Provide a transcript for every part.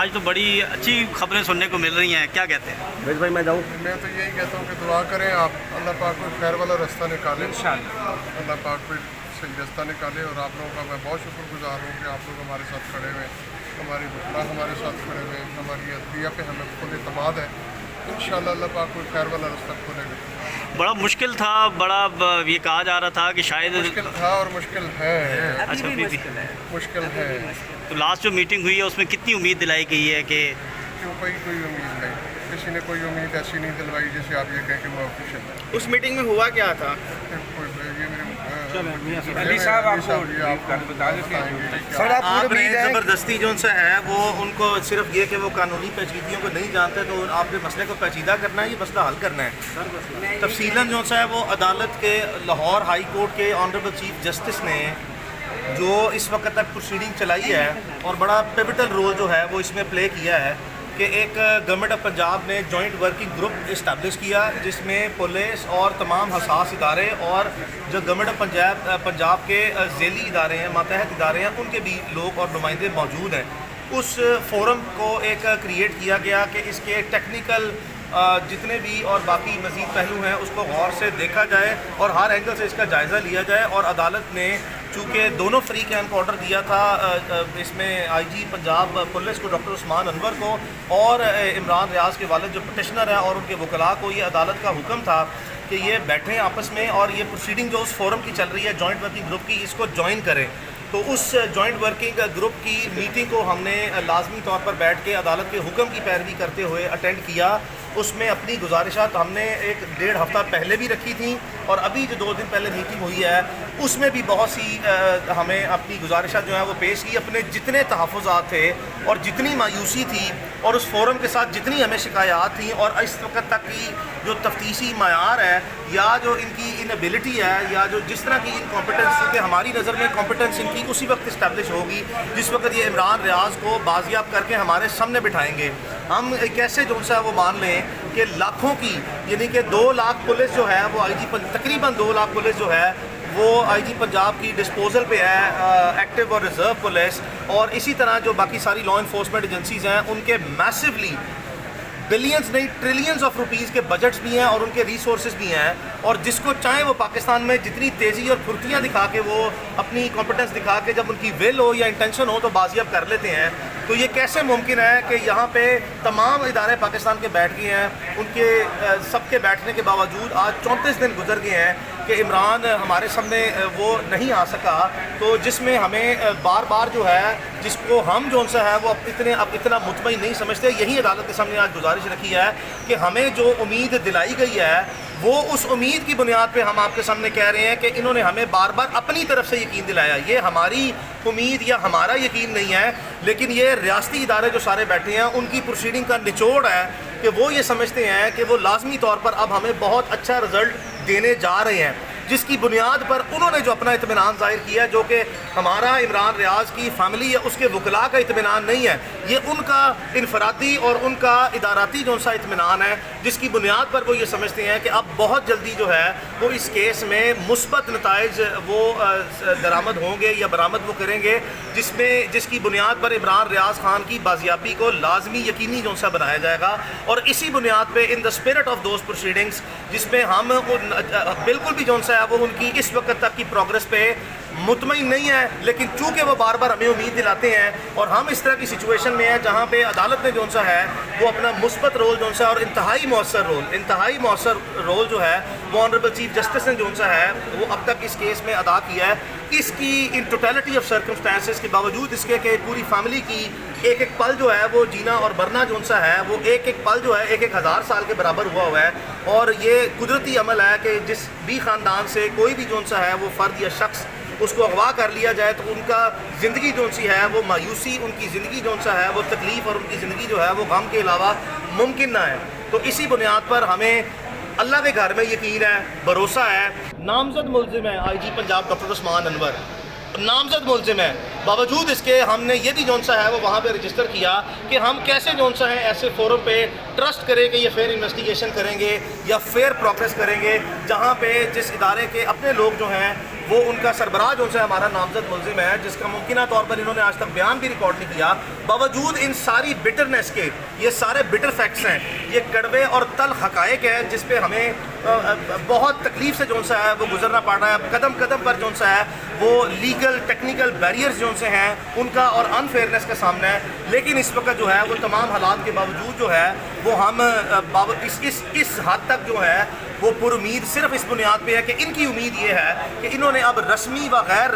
آج تو بڑی اچھی خبریں سننے کو مل رہی ہیں، کیا کہتے ہیں؟ ویس بھائی میں جاؤں؟ میں تو یہی کہتا ہوں کہ دعا کریں آپ، اللہ پاک کو خیر والا رستہ نکالے انشاءاللہ، اللہ پاک کو صحیح رستہ نکالے۔ اور آپ لوگوں کا میں بہت شکر گزار ہوں کہ آپ لوگ ہمارے ساتھ کھڑے ہوئے، ہماری وکلا ہمارے ساتھ کھڑے ہوئے، ہماری عدلیہ پہ ہمیں خود اعتماد ہے۔ انشاءاللہ اللہ پاک کو خیر والا رستہ کھولے گا۔ بڑا مشکل تھا، بڑا یہ کہا جا رہا تھا کہ شاید مشکل تھا اور مشکل ہے، اچھا مشکل ہے۔ تو لاسٹ جو میٹنگ ہوئی ہے اس میں کتنی امید دلائی گئی ہے کہ کیوں کوئی امید نہیں، کسی نے کوئی امید ایسی نہیں دلوائی جیسے آپ یہ کہیں کہ وہ آفیشیل ہے۔ اس میٹنگ میں ہوا کیا تھا؟ علی صاحب آپ بتا دیں سر آپ نے زبردستی جو سا ہے وہ ان کو صرف یہ کہ وہ قانونی پیچیدگیوں کو نہیں جانتے، تو آپ نے مسئلے کو پیچیدہ کرنا ہے، یہ مسئلہ حل کرنا ہے۔ تفصیلاً جو سا ہے وہ عدالت کے لاہور ہائی کورٹ کے آنریبل چیف جسٹس نے جو اس وقت تک پروسیڈنگ چلائی ہے اور بڑا پیوٹل رول جو ہے وہ اس میں پلے کیا ہے کہ ایک گورنمنٹ آف پنجاب نے جوائنٹ ورکنگ گروپ اسٹیبلش کیا، جس میں پولیس اور تمام حساس ادارے اور جو گورنمنٹ آف پنجاب کے ذیلی ادارے ہیں، ماتحت ادارے ہیں، ان کے بھی لوگ اور نمائندے موجود ہیں۔ اس فورم کو ایک کریٹ کیا گیا کہ اس کے ٹیکنیکل جتنے بھی اور باقی مزید پہلو ہیں اس کو غور سے دیکھا جائے اور ہر اینگل سے اس کا جائزہ لیا جائے۔ اور عدالت نے چونکہ دونوں فریقین کو آرڈر دیا تھا، اس میں آئی جی پنجاب پولیس کو ڈاکٹر عثمان انور کو اور عمران ریاض کے والد جو پٹیشنر ہیں اور ان کے وکلاء کو یہ عدالت کا حکم تھا کہ یہ بیٹھیں آپس میں اور یہ پروسیڈنگ جو اس فورم کی چل رہی ہے جوائنٹ ورکنگ گروپ کی، اس کو جوائن کریں۔ تو اس جوائنٹ ورکنگ گروپ کی میٹنگ کو ہم نے لازمی طور پر بیٹھ کے عدالت کے حکم کی پیروی کرتے ہوئے اٹینڈ کیا۔ اس میں اپنی گزارشات ہم نے 1.5 ہفتہ پہلے بھی رکھی تھیں اور ابھی جو 2 دن پہلے میٹنگ ہوئی ہے اس میں بھی بہت سی ہمیں اپنی گزارشات جو ہیں وہ پیش کی، اپنے جتنے تحفظات تھے اور جتنی مایوسی تھی اور اس فورم کے ساتھ جتنی ہمیں شکایات تھیں اور اس وقت تک کی جو تفتیشی معیار ہے یا جو ان کی انیبلٹی ہے یا جو جس طرح کی انکمپیٹنس، کیونکہ ہماری نظر میں کمپیٹنس ان کی اسی وقت اسٹیبلش ہوگی جس وقت یہ عمران ریاض کو بازیاب کر کے ہمارے سامنے بٹھائیں گے۔ ہم کیسے جو سا وہ مان لیں کہ لاکھوں کی، یعنی کہ 2 لاکھ پولیس جو ہے وہ تقریباً 2 لاکھ پولیس جو ہے وہ آئی جی پنجاب کی ڈسپوزل پہ ہے، ایکٹیو اور ریزرو پولیس، اور اسی طرح جو باقی ساری لا انفورسمنٹ ایجنسیز ہیں ان کے میسیولی بلینز نہیں ٹریلینز آف روپیز کے بجٹس بھی ہیں اور ان کے ریسورسز بھی ہیں، اور جس کو چاہیں وہ پاکستان میں جتنی تیزی اور پھرتیاں دکھا کے وہ اپنی کمپیٹنس دکھا کے جب ان کی ول ہو یا انٹینشن ہو تو بازیاب کر لیتے ہیں۔ تو یہ کیسے ممکن ہے کہ یہاں پہ تمام ادارے پاکستان کے بیٹھ گئے ہیں، ان کے سب کے بیٹھنے کے باوجود آج 34 دن گزر گئے ہیں کہ عمران ہمارے سامنے وہ نہیں آ سکا، تو جس میں ہمیں بار بار جو ہے جس کو ہم جو سا ہے وہ اب اتنا مطمئن نہیں سمجھتے، یہی عدالت کے سامنے آج گزارش رکھی ہے کہ ہمیں جو امید دلائی گئی ہے وہ اس امید کی بنیاد پہ ہم آپ کے سامنے کہہ رہے ہیں کہ انہوں نے ہمیں بار بار اپنی طرف سے یقین دلایا۔ یہ ہماری امید یا ہمارا یقین نہیں ہے، لیکن یہ ریاستی ادارے جو سارے بیٹھے ہیں ان کی پروسیڈنگ کا نچوڑ ہے کہ وہ یہ سمجھتے ہیں کہ وہ لازمی طور پر اب ہمیں بہت اچھا رزلٹ دینے جا رہے ہیں، جس کی بنیاد پر انہوں نے جو اپنا اطمینان ظاہر کیا ہے، جو کہ ہمارا عمران ریاض کی فیملی یا اس کے وکلاء کا اطمینان نہیں ہے، یہ ان کا انفرادی اور ان کا اداراتی جو سا اطمینان ہے، جس کی بنیاد پر وہ یہ سمجھتے ہیں کہ اب بہت جلدی جو ہے وہ اس کیس میں مثبت نتائج وہ درآمد ہوں گے یا برآمد وہ کریں گے، جس کی بنیاد پر عمران ریاض خان کی بازیابی کو لازمی یقینی جو سا بنایا جائے گا۔ اور اسی بنیاد پہ in the spirit of those proceedings, جس میں ہم بالکل بھی جو سا ہے وہ ان کی اس وقت تک کی پروگرس پہ مطمئن نہیں ہے، لیکن چونکہ وہ بار بار ہمیں امید دلاتے ہیں اور ہم اس طرح کی سچویشن میں ہیں جہاں پہ عدالت نے جو سا ہے وہ اپنا مثبت رول جو سا اور انتہائی مؤثر رول جو ہے وہ آنریبل چیف جسٹس نے جو سا ہے وہ اب تک اس کیس میں ادا کیا ہے۔ اس کی ان ٹوٹیلٹی آف سرکمسٹانسز کے باوجود اس کے کہ پوری فیملی کی ایک پل جو ہے وہ جینا اور مرنا جو سا ہے وہ ایک پل جو ہے 1000 سال کے برابر ہوا ہے، اور یہ قدرتی عمل ہے کہ جس بھی خاندان سے کوئی بھی جو سا ہے وہ فرد یا شخص اس کو اغوا کر لیا جائے تو ان کا زندگی جو سی ہے وہ مایوسی، ان کی زندگی جو سا ہے وہ تکلیف اور ان کی زندگی جو ہے وہ غم کے علاوہ ممکن نہ ہے۔ تو اسی بنیاد پر ہمیں اللہ کے گھر میں یقین ہے، بھروسہ ہے۔ نامزد ملزم ہے آئی جی پنجاب ڈاکٹر عثمان انور، نامزد ملزم ہے، باوجود اس کے ہم نے یہ بھی جون سا ہے وہ وہاں پہ رجسٹر کیا کہ ہم کیسے جون سا ہے ایسے فورم پہ ٹرسٹ کریں کہ یہ فیئر انویسٹیگیشن کریں گے یا فیئر پروگریس کریں گے جہاں پہ جس ادارے کے اپنے لوگ جو ہیں وہ ان کا سربراہ جو ہے ہمارا نامزد ملزم ہے جس کا ممکنہ طور پر انہوں نے آج تک بیان بھی ریکارڈ نہیں کیا. باوجود ان ساری بٹرنس کے یہ سارے بٹر فیکٹس ہیں, یہ کڑوے اور تلخ حقائق ہیں جس پہ ہمیں بہت تکلیف سے جو سا ہے وہ گزرنا پڑ رہا ہے. قدم قدم پر جو سا ہے وہ لیگل ٹیکنیکل بیریئرز جو سے ہیں ان کا اور انفیئرنیس کا سامنا ہے. لیکن اس وقت جو ہے وہ تمام حالات کے باوجود جو ہے وہ ہم اس حد تک جو ہے وہ پر امید صرف اس بنیاد پہ ہے کہ ان کی امید یہ ہے کہ انہوں نے اب رسمی و غیر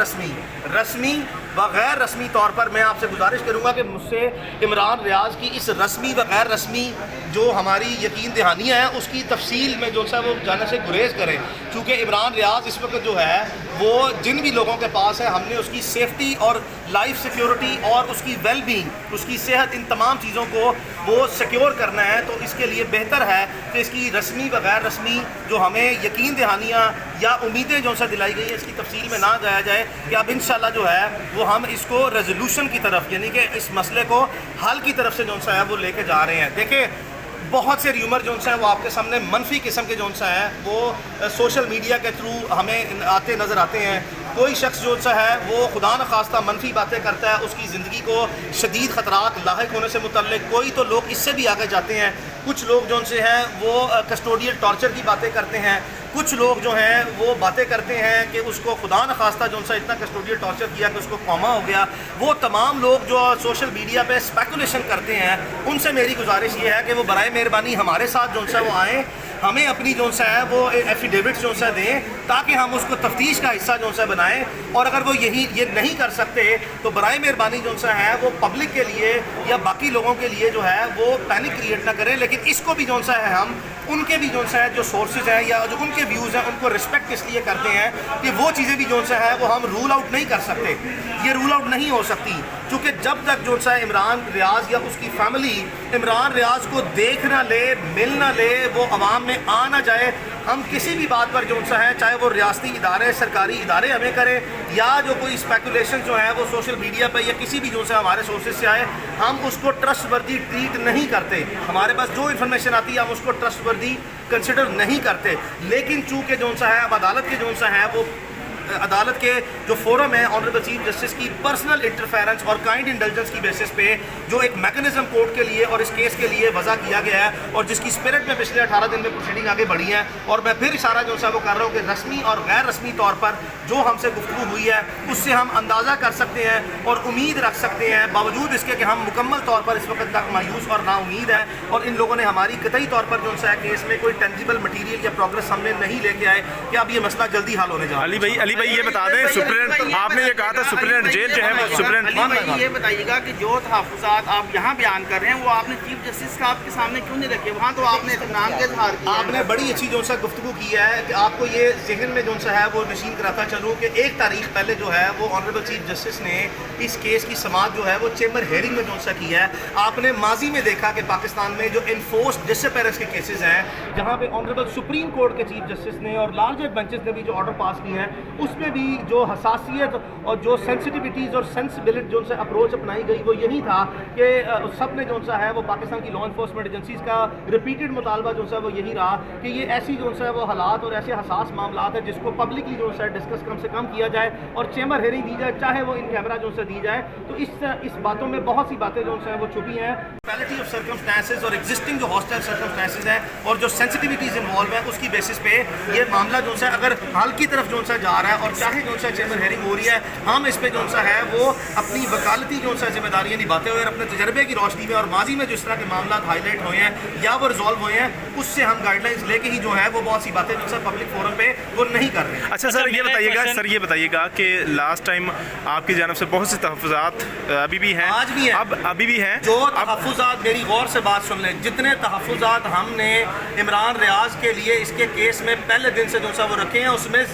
رسمی طور پر, میں آپ سے گزارش کروں گا کہ مجھ سے عمران ریاض کی اس رسمی و غیر رسمی جو ہماری یقین دہانیاں ہیں اس کی تفصیل میں جو سا وہ جانے سے گریز کریں, کیونکہ عمران ریاض اس وقت جو ہے وہ جن بھی لوگوں کے پاس ہے ہم نے اس کی سیفٹی اور لائف سیکیورٹی اور اس کی ویل بینگ, اس کی صحت, ان تمام چیزوں کو وہ سیکیور کرنا ہے. تو اس کے لیے بہتر ہے کہ اس کی رسمی و غیر رسمی جو ہمیں یقین دہانیاں یا امیدیں جو سا دلائی گئی ہے اس کی تفصیل میں نہ جایا جائے کہ اب انشاءاللہ جو ہے وہ ہم اس کو ریزولوشن کی طرف یعنی کہ اس مسئلے کو حل کی طرف سے جو سا ہے وہ لے کے جا رہے ہیں. دیکھیں بہت سے ریومر جو ہے وہ آپ کے سامنے منفی قسم کے جو سا ہے وہ سوشل میڈیا کے تھرو ہمیں آتے نظر آتے ہیں. کوئی شخص جو سا ہے وہ خدا نخواستہ منفی باتیں کرتا ہے, اس کی زندگی کو شدید خطرات لاحق ہونے سے متعلق. کوئی تو لوگ اس سے بھی آگے جاتے ہیں, کچھ لوگ جو سے ہیں وہ کسٹوڈیل ٹارچر کی باتیں کرتے ہیں, کچھ لوگ جو ہیں وہ باتیں کرتے ہیں کہ اس کو خدا نخواستہ جو سا اتنا کسٹوڈیل ٹارچر کیا کہ اس کو کوما ہو گیا. وہ تمام لوگ جو سوشل میڈیا پہ اسپیکولیشن کرتے ہیں ان سے میری گزارش یہ ہے کہ وہ برائے مہربانی ہمارے ساتھ جو سا وہ آئیں, ہمیں اپنی جو سا ہے وہ ایفیڈیوٹ جو سا دیں تاکہ ہم اس کو تفتیش کا حصہ جو سا بنائیں. اور اگر وہ یہ نہیں کر سکتے تو برائے مہربانی جو سا ہے وہ پبلک کے لیے یا باقی لوگوں کے لیے جو ہے وہ پینک کریٹ نہ کریں. لیکن اس کو بھی جو سا ہے ہم ان کے بھی جو سا ہے جو سورسز ہیں یا جو ان کے ویوز ہیں ان کو رسپیکٹ اس لیے کرتے ہیں کہ وہ چیزیں بھی جو سا ہے وہ ہم رول آؤٹ نہیں کر سکتے. یہ رول آؤٹ نہیں ہو سکتی کیونکہ جب تک جو سا عمران ریاض یا اس کی فیملی عمران ریاض کو دیکھ نہ لے, مل نہ لے, وہ عوام میں آ نہ جائے, ہم کسی بھی بات پر جو سا ہے چاہے وہ ریاستی ادارے سرکاری ادارے ہمیں کریں یا جو کوئی اسپیکولیشن جو ہے وہ سوشل میڈیا پہ یا کسی بھی جو سے ہمارے سورسز سے آئے, ہم اس کو ٹرسٹ وردی ٹریٹ نہیں کرتے. ہمارے پاس جو انفارمیشن آتی ہے ہم اس کو ٹرسٹ وردی کنسیڈر نہیں کرتے. لیکن چونکہ جو سا ہے اب عدالت کے جو سا ہے وہ عدالت کے جو فورم ہے آنریبل چیف جسٹس کی پرسنل انٹرفیرنس اور کائنڈ انڈلجنس کی بیسس پہ جو ایک میکنزم کورٹ کے لیے اور اس کیس کے لیے وضع کیا گیا ہے اور جس کی اسپرٹ میں پچھلے 18 دن میں پروسیڈنگ آگے بڑھی ہے. اور میں پھر اشارہ جو سا وہ کر رہا ہوں کہ رسمی اور غیر رسمی طور پر جو ہم سے گفتگو ہوئی ہے اس سے ہم اندازہ کر سکتے ہیں اور امید رکھ سکتے ہیں باوجود اس کے کہ ہم مکمل طور پر اس وقت تک مایوس اور نا امید ہیں اور ان لوگوں نے ہماری قطعی طور پر جو سا کیس میں کوئی ٹینجیبل مٹیریل یا پروگرس ہم نے نہیں لے کے آئے کہ اب یہ مسئلہ جلدی حل ہونے جا رہا ہے. علی بھائی یہ بتا دیں سپرنٹ آپ نے یہ کہا تھا سپرنٹ جیل جو ہے وہ سپرنٹ یہ بتائیے گا کہ جو تحفظات آپ یہاں بیان کر رہے ہیں وہ آپ نے چیف جسٹس کا آپ کے سامنے کیوں نہیں رکھے؟ وہاں تو آپ نے اطمینان کا اظہار کیا. آپ نے بڑی اچھی جو سا گفتگو کی ہے کہ آپ کو یہ ذہن میں جو سا ہے وہ نشین کراتا چلوں کہ 1 تاریخ پہلے جو ہے وہ آنریبل چیف جسٹس نے اس کیس کی سماعت جو ہے وہ چیمبر ہیئرنگ میں جو سا کی ہے. آپ نے ماضی میں دیکھا کہ پاکستان میں جو انفورسڈ ڈس اپیئرنس کے کیسز ہیں جہاں پہ آنریبل سپریم کورٹ کے چیف جسٹس نے اور لارجر بینچز نے بھی جو آرڈر پاس کیے ہیں اس میں بھی جو حساسیت اور جو سینسٹیوٹیز اور سینسبلٹی جو سے اپروچ اپنائی گئی وہ یہی تھا کہ سب نے جو سا ہے وہ پاکستان کی لا انفورسمنٹ ایجنسیز کا ریپیٹڈ مطالبہ جو سا وہ یہی رہا کہ یہ ایسی جو سا وہ حالات اور ایسے حساس معاملات ہیں جس کو پبلکلی جو سا ڈسکس کم سے کم کیا جائے اور چیمبر ہیئرنگ دی جائے چاہے وہ ان کیمرہ جو سا دی جائے. تو اس باتوں میں بہت سی باتیں جو سا وہ چھپی ہیں. پیلٹی آف سرکمسٹانسز اور ایگزسٹنگ جو ہاسٹائل سرکمسٹانسز ہیں اور جو سینسٹیوٹیز انوالو ہیں اس کی بیسس پہ یہ معاملہ جو سا اگر حل کی طرف جو سا جا رہا ہے اور چاہے جو سا چیمبر ہیئرنگ ہو رہی ہے ہم اس پہ جو سا ہے وہ اپنی وکالتی جو سا ذمہ داریاں نبھاتے ہوئے اور اپنے تجربے کی روشنی میں اور ماضی میں جس طرح کے معاملات ہائی لائٹ ہوئے ہیں یا وہ ریزالو ہوئے ہیں اس سے ہم گائیڈ لائنس لے کے ہی جو ہے وہ بہت سی باتیں جو سا پبلک فورم پہ وہ نہیں کر رہے ہیں. اچھا سر یہ بتائیے گا کہ لاسٹ ٹائم آپ کی جانب سے بہت سے تحفظات ابھی بھی ہیں, آج بھی ہیں, اب ابھی بھی ہیں. جو تحفظات میری غور سے بات سن لیں, جتنے تحفظات ہم نے عمران ریاض کے لیے اس کے کیس میں پہلے دن سے جو سا وہ رکھے ہیں اس میں